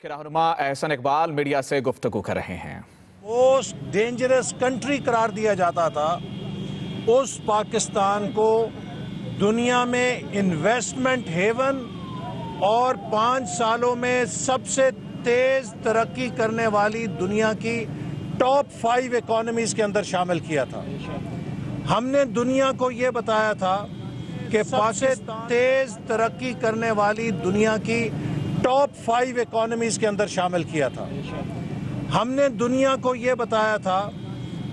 रहनुमा एहसन इकबाल मीडिया से गुफ्तगू कर रहे हैं। मोस्ट डेंजरस कंट्री करार दिया जाता था, उस पाकिस्तान को दुनिया में इन्वेस्टमेंट हेवन और 5 सालों में सबसे तेज तरक्की करने वाली दुनिया की टॉप 5 इकोनॉमीज के अंदर शामिल किया था। हमने दुनिया को ये बताया था कि पाकिस्तान तेज तरक्की करने वाली दुनिया की टॉप 5 इकोनॉमीज के अंदर शामिल किया था। हमने दुनिया को ये बताया था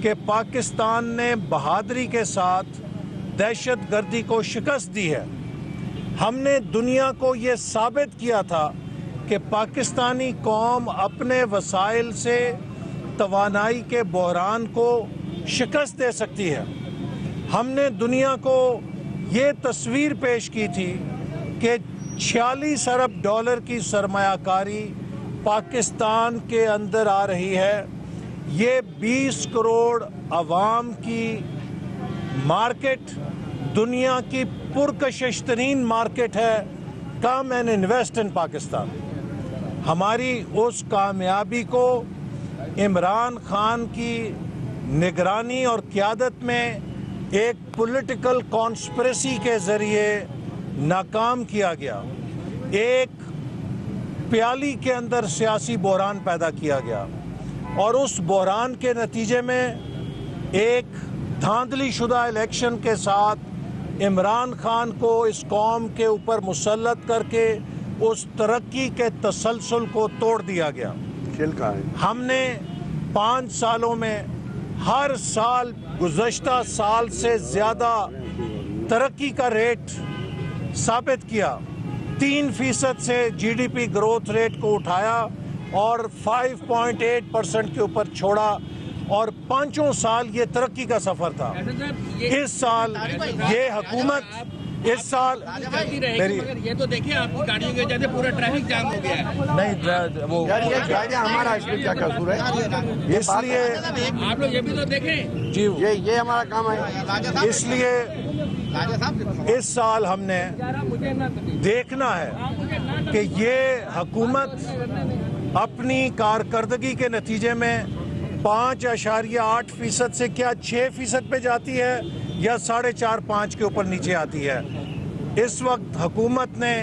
कि पाकिस्तान ने बहादुरी के साथ दहशतगर्दी को शिकस्त दी है। हमने दुनिया को ये साबित किया था कि पाकिस्तानी कौम अपने वसाइल से तवानाई के बहरान को शिकस्त दे सकती है। हमने दुनिया को ये तस्वीर पेश की थी कि 46 अरब डॉलर की सरमायाकारी पाकिस्तान के अंदर आ रही है। ये 20 करोड़ अवाम की मार्केट दुनिया की पुरकशिश तरीन मार्केट है। Come and invest in Pakistan. हमारी उस कामयाबी को इमरान खान की निगरानी और क़यादत में एक पॉलिटिकल कॉन्स्पिरेसी के ज़रिए नाकाम किया गया। एक प्याली के अंदर सियासी बहरान पैदा किया गया और उस बहरान के नतीजे में एक धांधली शुदा इलेक्शन के साथ इमरान खान को इस कौम के ऊपर मुसल्लत करके उस तरक्की के तसलसल को तोड़ दिया गया। हमने 5 सालों में हर साल गुज़श्ता साल से ज़्यादा तरक्की का रेट साबित किया। 3% से जीडीपी ग्रोथ रेट को उठाया और 5.8% के ऊपर छोड़ा और 5 साल ये तरक्की का सफर था। इस साल ये हुकूमत इस साल मगर ये तो देखिए आपकी गाड़ियों की वजह से पूरा ट्रैफिक जाम हो गया है। नहीं वो हमारा इसमें क्या कसूर है? इसलिए आप लोग ये भी तो देखें जी ये हमारा काम है। इसलिए इस साल हमने देखना है कि ये हुकूमत अपनी कारकर्दगी के नतीजे में 5.8% से क्या 6% पे जाती है या 4.5-5 के ऊपर नीचे आती है। इस वक्त हुकूमत ने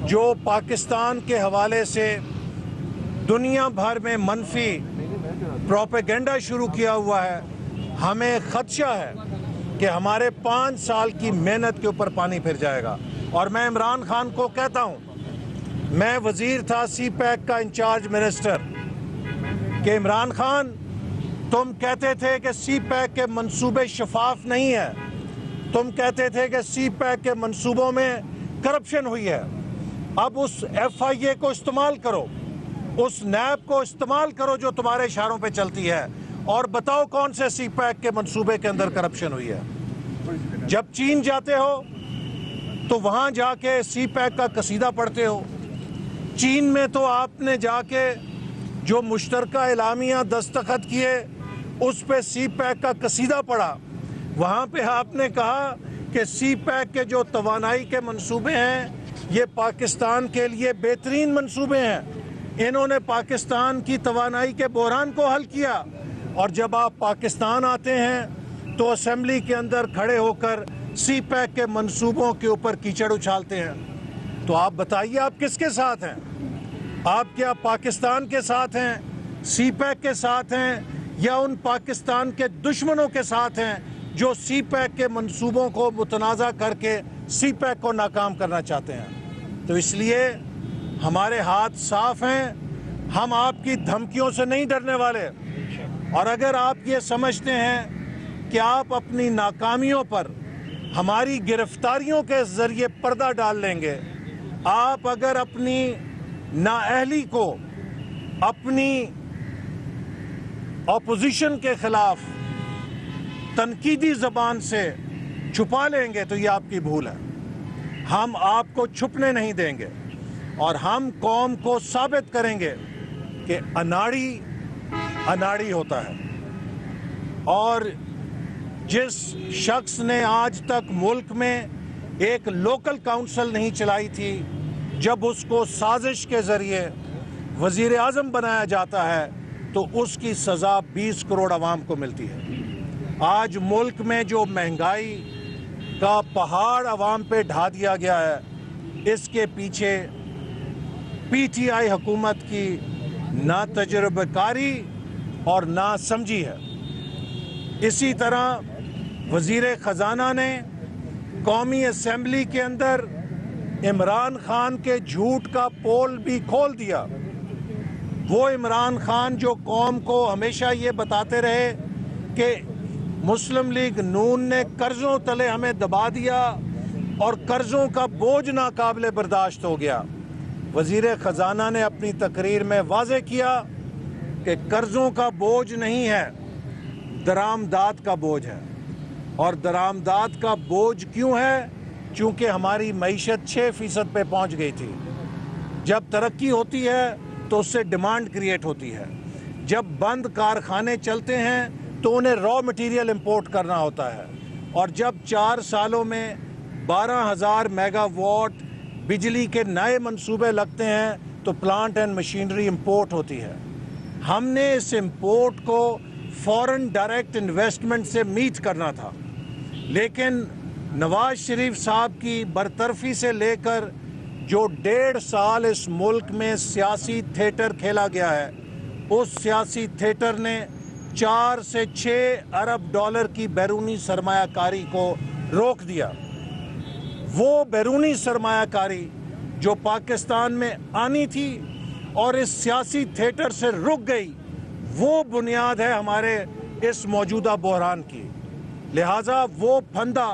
जो पाकिस्तान के हवाले से दुनिया भर में मनफी प्रोपेगेंडा शुरू किया हुआ है, हमें खदशा है कि हमारे 5 साल की मेहनत के ऊपर पानी फिर जाएगा। और मैं इमरान खान को कहता हूँ, मैं वजीर था CPEC का इंचार्ज मिनिस्टर, कि इमरान खान तुम कहते थे कि CPEC के मंसूबे शफाफ नहीं है, तुम कहते थे कि CPEC के मंसूबों में करप्शन हुई है। अब उस FIA को इस्तेमाल करो, उस NAB को इस्तेमाल करो जो तुम्हारे इशारों पे चलती है, और बताओ कौन से CPEC के मंसूबे के अंदर करप्शन हुई है। जब चीन जाते हो तो वहाँ जाके CPEC का कसीदा पढ़ते हो। चीन में तो आपने जाके जो मुश्तरका एलामिया दस्तखत किए उस पे CPEC का कसीदा पढ़ा। वहाँ पे आपने कहा कि CPEC के जो तवानाई के मंसूबे हैं ये पाकिस्तान के लिए बेहतरीन मंसूबे हैं, इन्होंने पाकिस्तान की तवानाई के बहरान को हल किया। और जब आप पाकिस्तान आते हैं तो असेंबली के अंदर खड़े होकर CPEC के मंसूबों के ऊपर कीचड़ उछालते हैं। तो आप बताइए आप किसके साथ हैं? आप क्या पाकिस्तान के साथ हैं, CPEC के साथ हैं, या उन पाकिस्तान के दुश्मनों के साथ हैं जो CPEC के मंसूबों को मुतनाज़ा करके CPEC को नाकाम करना चाहते हैं? तो इसलिए हमारे हाथ साफ हैं, हम आपकी धमकियों से नहीं डरने वाले। और अगर आप ये समझते हैं कि आप अपनी नाकामियों पर हमारी गिरफ्तारियों के ज़रिए पर्दा डाल लेंगे, आप अगर अपनी नाअहली को अपनी ऑपोजिशन के खिलाफ तनकीदी ज़बान से छुपा लेंगे तो ये आपकी भूल है। हम आपको छुपने नहीं देंगे और हम कौम को साबित करेंगे कि अनाड़ी अनाड़ी होता है। और जिस शख्स ने आज तक मुल्क में एक लोकल काउंसिल नहीं चलाई थी, जब उसको साजिश के ज़रिए वजीर आज़म बनाया जाता है तो उसकी सज़ा 20 करोड़ आवाम को मिलती है। आज मुल्क में जो महंगाई का पहाड़ आवाम पे ढा दिया गया है, इसके पीछे पीटीआई हुकूमत की ना तजुर्बेकारी और ना समझी है। इसी तरह वजीर ख़जाना ने कौमी असम्बली के अंदर इमरान खान के झूठ का पोल भी खोल दिया। वो इमरान खान जो कौम को हमेशा ये बताते रहे कि मुस्लिम लीग नून ने कर्जों तले हमें दबा दिया और कर्जों का बोझ नाकाबिले बर्दाश्त हो गया। वजीर ख़जाना ने अपनी तकरीर में वाज़े किया कि कर्जों का बोझ नहीं है, दरामदात का बोझ है। और दरामदात का बोझ क्यों है? चूँकि हमारी मईशत 6% पे पहुँच गई थी। जब तरक्की होती है तो उससे डिमांड क्रिएट होती है। जब बंद कारखाने चलते हैं तो उन्हें रॉ मटेरियल इंपोर्ट करना होता है। और जब 4 सालों में 12,000 मेगावाट बिजली के नए मंसूबे लगते हैं तो प्लांट एंड मशीनरी इंपोर्ट होती है। हमने इस इंपोर्ट को फॉरेन डायरेक्ट इन्वेस्टमेंट से मीट करना था, लेकिन नवाज शरीफ साहब की बरतरफी से लेकर जो 1.5 साल इस मुल्क में सियासी थिएटर खेला गया है, उस सियासी थिएटर ने 4 से 6 अरब डॉलर की बैरूनी सरमायाकारी को रोक दिया। वो बैरूनी सरमायाकारी जो पाकिस्तान में आनी थी और इस सियासी थिएटर से रुक गई, वो बुनियाद है हमारे इस मौजूदा बहरान की। लिहाजा वो फंदा,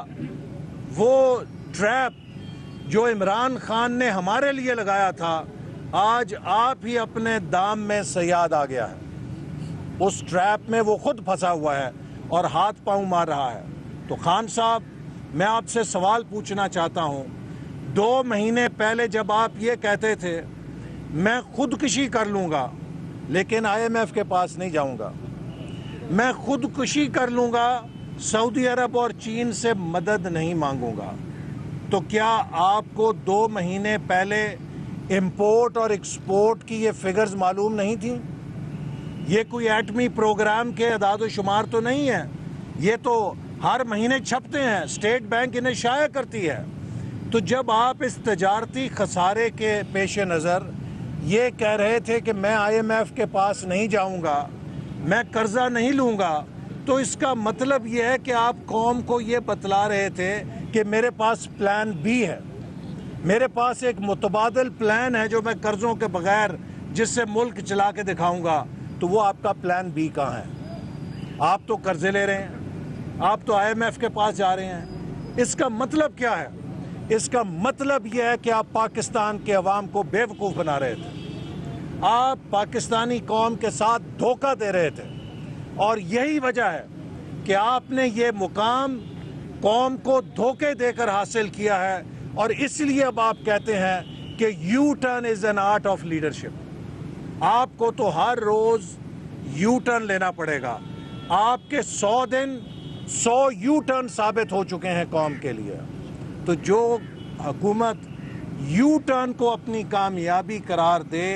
वो ट्रैप जो इमरान खान ने हमारे लिए लगाया था, आज आप ही अपने दाम में सयाद आ गया है। उस ट्रैप में वो खुद फंसा हुआ है और हाथ पांव मार रहा है। तो खान साहब, मैं आपसे सवाल पूछना चाहता हूँ, 2 महीने पहले जब आप ये कहते थे मैं खुदकुशी कर लूँगा लेकिन IMF के पास नहीं जाऊँगा, मैं खुदकुशी कर लूँगा, सऊदी अरब और चीन से मदद नहीं मांगूंगा, तो क्या आपको 2 महीने पहले इंपोर्ट और एक्सपोर्ट की ये फिगर्स मालूम नहीं थी? ये कोई एटमी प्रोग्राम के अदाद शुमार तो नहीं है, ये तो हर महीने छपते हैं, स्टेट बैंक इन्हें शाया करती है। तो जब आप इस तजारती खसारे के पेश नज़र ये कह रहे थे कि मैं IMF के पास नहीं जाऊंगा, मैं कर्जा नहीं लूँगा, तो इसका मतलब ये है कि आप कौम को ये बतला रहे थे कि मेरे पास प्लान बी है, मेरे पास एक मुतबादल प्लान है जो मैं कर्जों के बगैर जिससे मुल्क चला के दिखाऊंगा। तो वो आपका प्लान बी कहाँ है? आप तो कर्जे ले रहे हैं, आप तो IMF के पास जा रहे हैं। इसका मतलब क्या है? इसका मतलब यह है कि आप पाकिस्तान के अवाम को बेवकूफ़ बना रहे थे, आप पाकिस्तानी कौम के साथ धोखा दे रहे थे। और यही वजह है कि आपने ये मुकाम कौम को धोखे देकर हासिल किया है। और इसलिए अब आप कहते हैं कि U turn is an art of leadership. आपको तो हर रोज़ यू टर्न लेना पड़ेगा। आपके 100 दिन 100 यू टर्न साबित हो चुके हैं कौम के लिए। तो जो हुकूमत यू टर्न को अपनी कामयाबी करार दे,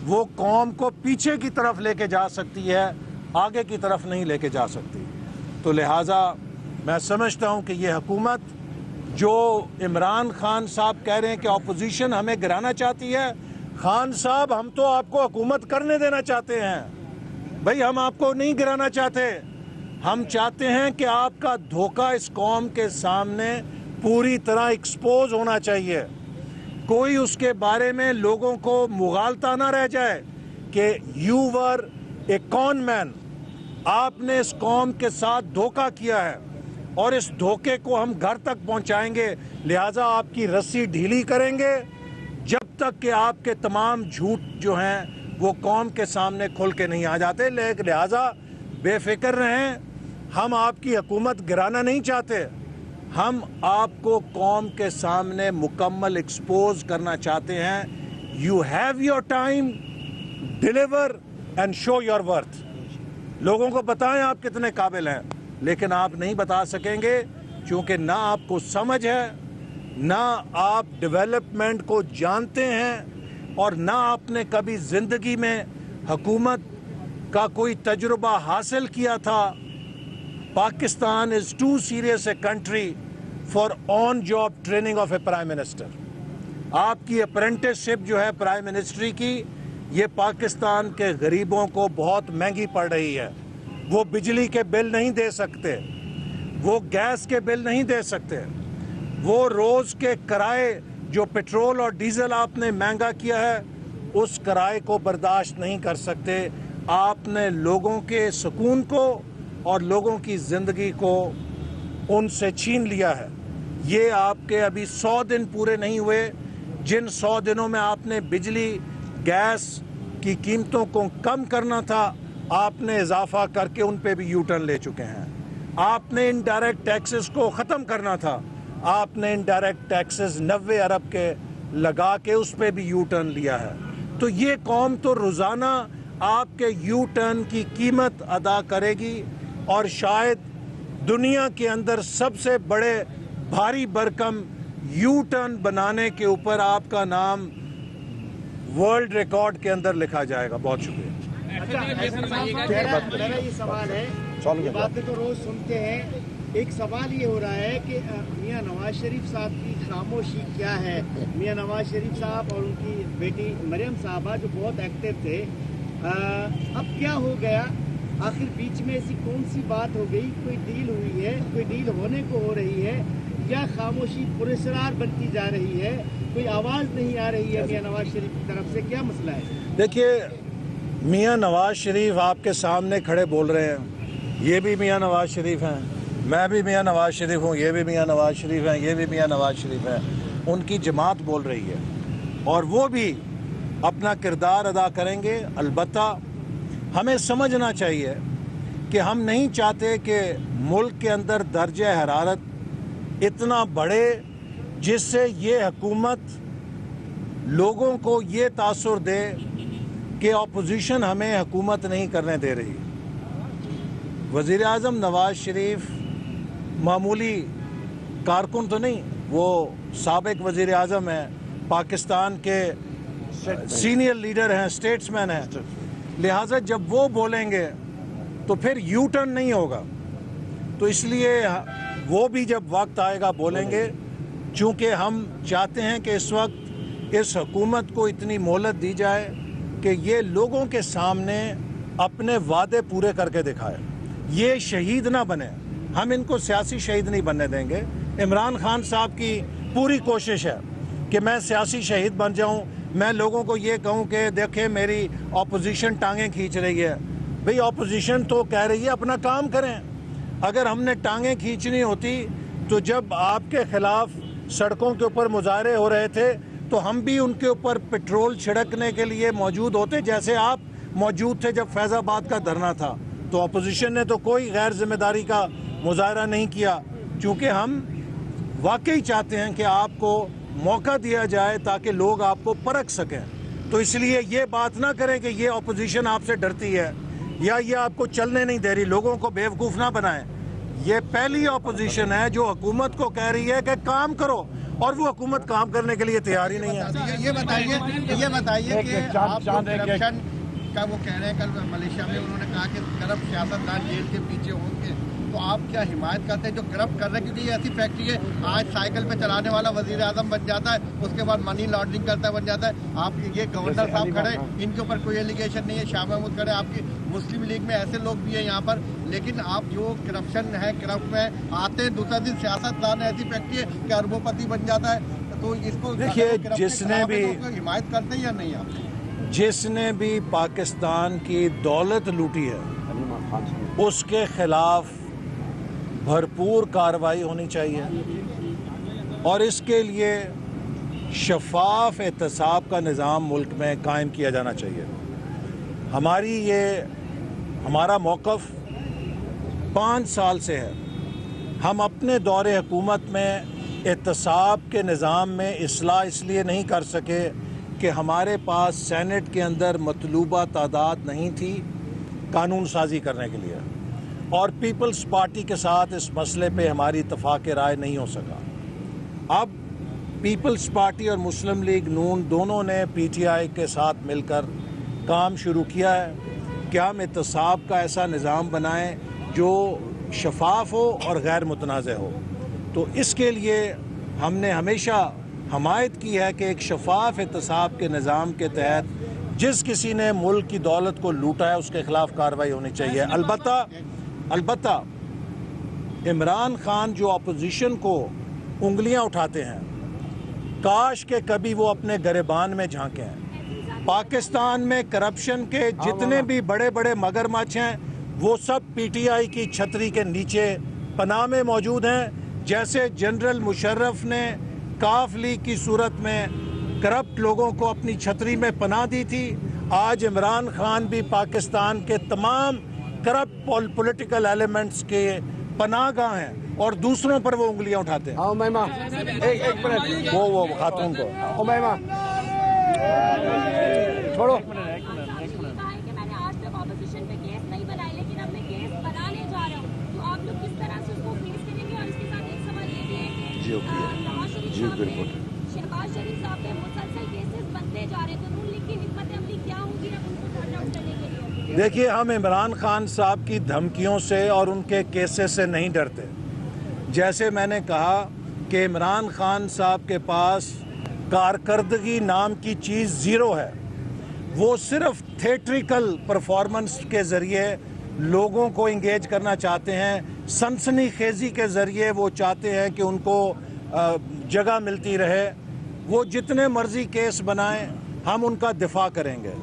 वो कौम को पीछे की तरफ लेके जा सकती है, आगे की तरफ नहीं लेके जा सकती। तो लिहाजा मैं समझता हूँ कि ये हुकूमत जो इमरान खान साहब कह रहे हैं कि अपोजिशन हमें गिराना चाहती है, खान साहब हम तो आपको हुकूमत करने देना चाहते हैं। भाई हम आपको नहीं गिराना चाहते, हम चाहते हैं कि आपका धोखा इस कौम के सामने पूरी तरह एक्सपोज होना चाहिए। कोई उसके बारे में लोगों को मुगालता ना रह जाए कि you were A cone man, आपने इस कौम के साथ धोखा किया है और इस धोखे को हम घर तक पहुंचाएंगे। लिहाजा आपकी रस्सी ढीली करेंगे जब तक कि आपके तमाम झूठ जो हैं वो कौम के सामने खुल के नहीं आ जाते। लेकिन लिहाजा बेफिक्र रहें, हम आपकी हुकूमत गिराना नहीं चाहते, हम आपको कौम के सामने मुकम्मल एक्सपोज करना चाहते हैं। You have your time, deliver and show your worth. लोगों को बताएं आप कितने काबिल हैं, लेकिन आप नहीं बता सकेंगे क्योंकि ना आपको समझ है, ना आप डेवलपमेंट को जानते हैं, और ना आपने कभी जिंदगी में हुकूमत का कोई तजुर्बा हासिल किया था, Pakistan is too serious a country for on job training of a prime minister. आपकी अप्रेंटिसशिप जो है प्राइम मिनिस्ट्री की, ये पाकिस्तान के गरीबों को बहुत महंगी पड़ रही है। वो बिजली के बिल नहीं दे सकते, वो गैस के बिल नहीं दे सकते, वो रोज़ के किराए जो पेट्रोल और डीजल आपने महंगा किया है उस किराए को बर्दाश्त नहीं कर सकते। आपने लोगों के सुकून को और लोगों की ज़िंदगी को उनसे छीन लिया है। ये आपके अभी 100 दिन पूरे नहीं हुए, जिन 100 दिनों में आपने बिजली गैस की कीमतों को कम करना था, आपने इजाफा करके उन पे भी यू टर्न ले चुके हैं। आपने इनडायरेक्ट टैक्सेस को ख़त्म करना था, आपने इनडायरेक्ट टैक्सेस 90 अरब के लगा के उस पे भी यू टर्न लिया है। तो ये कौम तो रोज़ाना आपके यू टर्न की कीमत अदा करेगी और शायद दुनिया के अंदर सबसे बड़े भारी भरकम यू टर्न बनाने के ऊपर आपका नाम वर्ल्ड रिकॉर्ड के अंदर लिखा जाएगा। बहुत शुक्रिया। मेरा ये सवाल है, ये बातें तो रोज सुनते हैं, एक सवाल ये हो रहा है कि मियां नवाज शरीफ साहब की खामोशी क्या है। मियां नवाज शरीफ साहब और उनकी बेटी मरियम साहबा जो बहुत एक्टिव थे, अब क्या हो गया? आखिर बीच में ऐसी कौन सी बात हो गई? कोई डील हुई है, कोई डील होने को हो रही है, या खामोशी पुरस्कार बनती जा रही है? कोई आवाज़ नहीं आ रही है मियां नवाज शरीफ की तरफ से, क्या मसला है? देखिए, मियां नवाज शरीफ आपके सामने खड़े बोल रहे हैं, ये भी मियां नवाज शरीफ हैं, मैं भी मियां नवाज शरीफ हूँ, ये भी मियां नवाज शरीफ हैं, ये भी मियां नवाज शरीफ हैं। उनकी जमात बोल रही है और वो भी अपना किरदार अदा करेंगे। अलबत्ता हमें समझना चाहिए कि हम नहीं चाहते कि मुल्क के अंदर दर्जे हरारत इतना बढ़े जिससे ये हुकूमत लोगों को ये तासुर दे कि अपोजिशन हमें हुकूमत नहीं करने दे रही। वज़ीर आज़म नवाज शरीफ मामूली कारकुन तो नहीं, वो साबिक वज़ीर आज़म हैं, पाकिस्तान के सीनियर लीडर हैं, स्टेट्समैन हैं। लिहाजा जब वो बोलेंगे तो फिर यू टर्न नहीं होगा। तो इसलिए वो भी जब वक्त आएगा बोलेंगे, चूँकि हम चाहते हैं कि इस वक्त इस हुकूमत को इतनी मोहलत दी जाए कि ये लोगों के सामने अपने वादे पूरे करके दिखाए, ये शहीद ना बने। हम इनको सियासी शहीद नहीं बनने देंगे। इमरान खान साहब की पूरी कोशिश है कि मैं सियासी शहीद बन जाऊं, मैं लोगों को ये कहूं कि देखें मेरी अपोजिशन टांगें खींच रही है। भाई अपोजिशन तो कह रही है अपना काम करें। अगर हमने टांगें खींचनी होती तो जब आपके खिलाफ सड़कों के ऊपर मुजाहरे हो रहे थे तो हम भी उनके ऊपर पेट्रोल छिड़कने के लिए मौजूद होते, जैसे आप मौजूद थे जब फैज़ाबाद का धरना था। तो अपोजिशन ने तो कोई गैर जिम्मेदारी का मुजाहरा नहीं किया, क्योंकि हम वाकई चाहते हैं कि आपको मौका दिया जाए ताकि लोग आपको परख सकें। तो इसलिए ये बात ना करें कि ये अपोजिशन आपसे डरती है या ये आपको चलने नहीं दे रही, लोगों को बेवकूफ़ ना बनाएं। ये पहली अपोजिशन है जो हुकूमत को कह रही है कि काम करो, और वो हुकूमत काम करने के लिए तैयार ही नहीं है। ये बताइए कि आप जो करप्शन का वो कह रहे हैं, कल मलेशिया में उन्होंने कहा कि करप्ट सियासतदान जेल के पीछे होंगे, तो आप क्या हिमायत करते हैं जो करप्ट कर रहे हैं? क्योंकि ये ऐसी फैक्ट्री है, आज साइकिल पे चलाने वाला वजीर आजम बन जाता है, उसके बाद मनी लॉन्ड्रिंग करता है बन जाता है। आप ये गवर्नर साहब खड़े, इनके ऊपर कोई एलिगेशन नहीं है, शाह महमूद खड़े, आपकी मुस्लिम लीग में ऐसे लोग भी हैं यहाँ पर, लेकिन आप जो करप्शन है, करप्ट में आते हैं, दूसरा दिन सियासतदान ऐसी फैक्ट्री है कि अरबोपति बन जाता है। तो इसको देखिए, जिसने भी हिमायत करते हैं या नहीं आप? जिसने भी पाकिस्तान की दौलत लूटी है उसके खिलाफ भरपूर कार्रवाई होनी चाहिए और इसके लिए शफाफ एहतसाब का निज़ाम मुल्क में कायम किया जाना चाहिए। हमारा मौक़िफ़ 5 साल से है। हम अपने दौरे हुकूमत में एहतसाब के निज़ाम में इस्लाह इसलिए नहीं कर सके कि हमारे पास सेनेट के अंदर मतलूबा तादाद नहीं थी कानून साजी करने के लिए, और पीपल्स पार्टी के साथ इस मसले पे हमारी इत्तफाक राय नहीं हो सका। अब पीपल्स पार्टी और मुस्लिम लीग नून दोनों ने पीटीआई के साथ मिलकर काम शुरू किया है कि हम एहतसाब का ऐसा निज़ाम बनाएं जो शफाफ हो और गैर मुतनाज़ हो। तो इसके लिए हमने हमेशा हमायत की है कि एक शफाफ एहतसाब के निज़ाम के तहत जिस किसी ने मुल्क की दौलत को लूटा है उसके खिलाफ कार्रवाई होनी चाहिए। अलबत्ता इमरान खान जो अपोजिशन को उंगलियां उठाते हैं, काश के कभी वो अपने गिरबान में झांकें। पाकिस्तान में करप्शन के जितने भी बड़े बड़े मगरमच्छ हैं वो सब पीटीआई की छतरी के नीचे पनाह में मौजूद हैं। जैसे जनरल मुशर्रफ ने काफ लीग की सूरत में करप्ट लोगों को अपनी छतरी में पनाह दी थी, आज इमरान खान भी पाकिस्तान के तमाम करप्ट पॉलिटिकल एलिमेंट्स के पनाहगाह हैं और दूसरों पर वो उंगलियां उठाते हैं। एक मिनट, वो खातून को छोड़ो। मैंने आज तक ऑपोजिशन पे केस नहीं बनाए, लेकिन अब मैं केस बनाने जा रहा हूँ, तो आप लोग किस तरह से उसको फेस करेंगे? और इसके साथ एक सवाल ये भी है कि नवाज शरीफ साहब पे, शहबाज शरीफ साहब पे मुसलसल केसेस बनते जा रहे हैं, तो नून लीग की हिम्मत अमली क्या होगी अब उनको टर्न आउट करने के लिए? देखिए, हम इमरान खान साहब की धमकियों से और उनके केसेस से नहीं डरते। जैसे मैंने कहा कि इमरान खान साहब के पास कारकर्दगी नाम की चीज़ ज़ीरो है। वो सिर्फ थिएट्रिकल परफॉर्मेंस के ज़रिए लोगों को इंगेज करना चाहते हैं, सनसनी खेजी के ज़रिए वो चाहते हैं कि उनको जगह मिलती रहे। वो जितने मर्जी केस बनाएं, हम उनका दिफा करेंगे।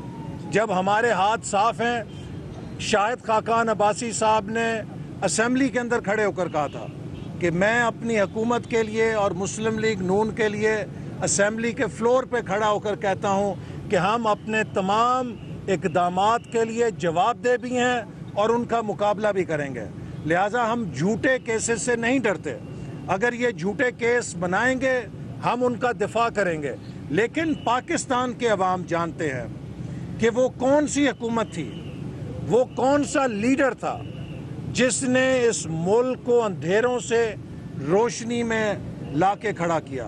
जब हमारे हाथ साफ हैं, शाहिद खाकान अब्बासी साहब ने असेंबली के अंदर खड़े होकर कहा था कि मैं अपनी हुकूमत के लिए और मुस्लिम लीग नून के लिए असेंबली के फ्लोर पे खड़ा होकर कहता हूं कि हम अपने तमाम इक़दामात के लिए जवाबदेह भी हैं और उनका मुकाबला भी करेंगे। लिहाजा हम झूठे केसेस से नहीं डरते। अगर ये झूठे केस बनाएंगे हम उनका दिफा करेंगे। लेकिन पाकिस्तान के अवाम जानते हैं कि वो कौन सी हुकूमत थी, वो कौन सा लीडर था जिसने इस मुल्क को अंधेरों से रोशनी में लाके खड़ा किया।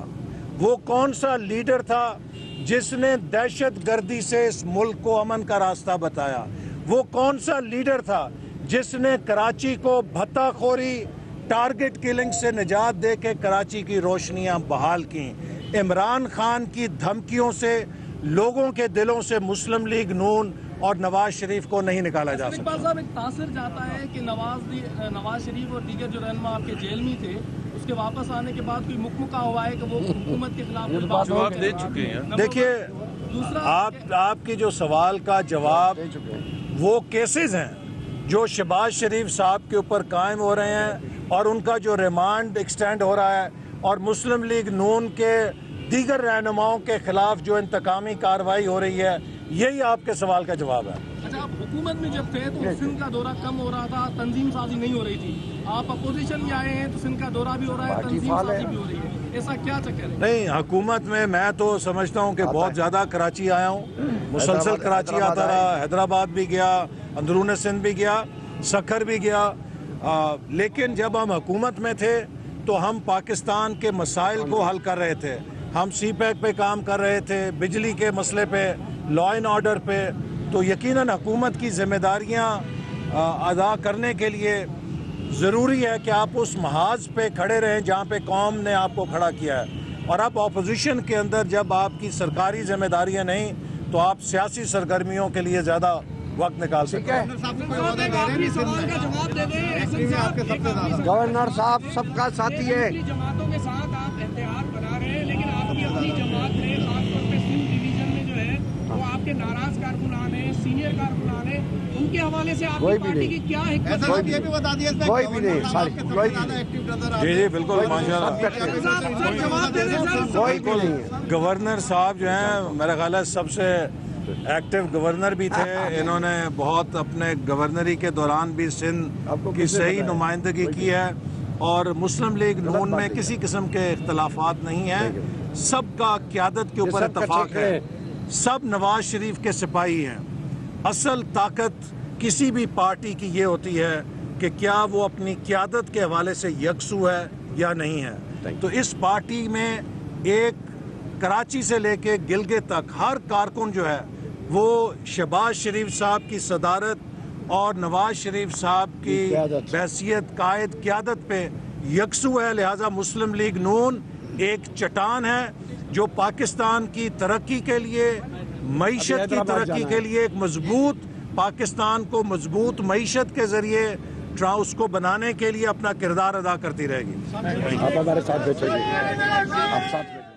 वो कौन सा लीडर था जिसने दहशतगर्दी से इस मुल्क को अमन का रास्ता बताया। वो कौन सा लीडर था जिसने कराची को भत्ताखोरी, टारगेट किलिंग से निजात दे के कराची की रोशनियां बहाल की। इमरान खान की धमकियों से लोगों के दिलों से मुस्लिम लीग नून और नवाज शरीफ को नहीं निकाला जा सकता। साहब, एक तासर जाता है कि नवाज शरीफ और दीगर जो रहनुमा आपके जेल में थे, उसके वापस आने के बाद कोई मुकमुका हुआ है कि वो हुकूमत के खिलाफ जवाब दे चुके हैं? देखिए, आपकी जो सवाल का जवाब, वो केसेस हैं जो शहबाज शरीफ साहब के ऊपर कायम हो रहे हैं और उनका जो रिमांड एक्सटेंड हो रहा है और मुस्लिम लीग नून के दीगर रहनुमाओं के खिलाफ जो इंतकामी कार्रवाई हो रही है, यही आपके सवाल का जवाब है। अच्छा, आप हुकूमत में जब थे तो सिंध का दौरा कम हो रहा था, तंजीम साजी नहीं हो रही थी। आप अपोजिशन में आए हैं तो सिंध का दौरा भी हो रहा है, तंजीम साजी भी हो रही है। ऐसा क्या चक्कर है? नहीं, हुकूमत में मैं तो समझता हूँ कि बहुत ज़्यादा कराची आया हूँ, मुसलसल कराची आता रहा, हैदराबाद भी गया, अंदरून सिंध भी गया, सखर भी गया। लेकिन जब हम हुकूमत में थे तो हम पाकिस्तान के मसाइल को हल कर रहे थे। हम CPEC पे काम कर रहे थे, बिजली के मसले पे, लॉ एंड ऑर्डर पे। तो यकीनन हुकूमत की जिम्मेदारियां अदा करने के लिए ज़रूरी है कि आप उस महाज पे खड़े रहें जहाँ पे कौम ने आपको खड़ा किया है। और अब अपोजिशन के अंदर जब आपकी सरकारी जिम्मेदारियां नहीं, तो आप सियासी सरगर्मियों के लिए ज़्यादा वक्त निकाल सकते हैं। गवर्नर साहब सबका साथी है। जमातों के साथ आप इत्तेहाद बना रहे हैं, लेकिन आपकी अपनी जमात में खासतौर पे सिंध डिवीजन में जो है वो आपके नाराज कारकुनान हैं, सीनियर कारकुनान हैं, उनके हवाले से आपकी पार्टी की क्या हिकमत? कोई भी नहीं। जी बिल्कुल, माशाल्लाह। गवर्नर साहब जो हैं, मेरा ख्याल है सबसे एक्टिव गवर्नर भी थे। इन्होंने बहुत अपने गवर्नरी के दौरान भी सिंध की सही नुमाइंदगी की है और मुस्लिम लीग नून में किसी किस्म के इख्तलाफात नहीं हैं। सबका क़यादत के ऊपर इत्तफाक है। सब नवाज शरीफ के सिपाही हैं। असल ताकत किसी भी पार्टी की ये होती है कि क्या वो अपनी क़यादत के हवाले से यकसू है या नहीं है। तो इस पार्टी में एक कराची से लेके गिलगित तक हर कारकुन जो है वो शहबाज शरीफ साहब की सदारत और नवाज शरीफ साहब की बैसियत कायद क़यादत पे यकसू है। लिहाजा मुस्लिम लीग नून एक चट्टान है जो पाकिस्तान की तरक्की के लिए, मईशत की तरक्की के लिए, एक मजबूत पाकिस्तान को मजबूत मईशत के ज़रिए उसको बनाने के लिए अपना किरदार अदा करती रहेगी। आप हमारे साथ बैठेंगे, आप साथ बैठेंगे।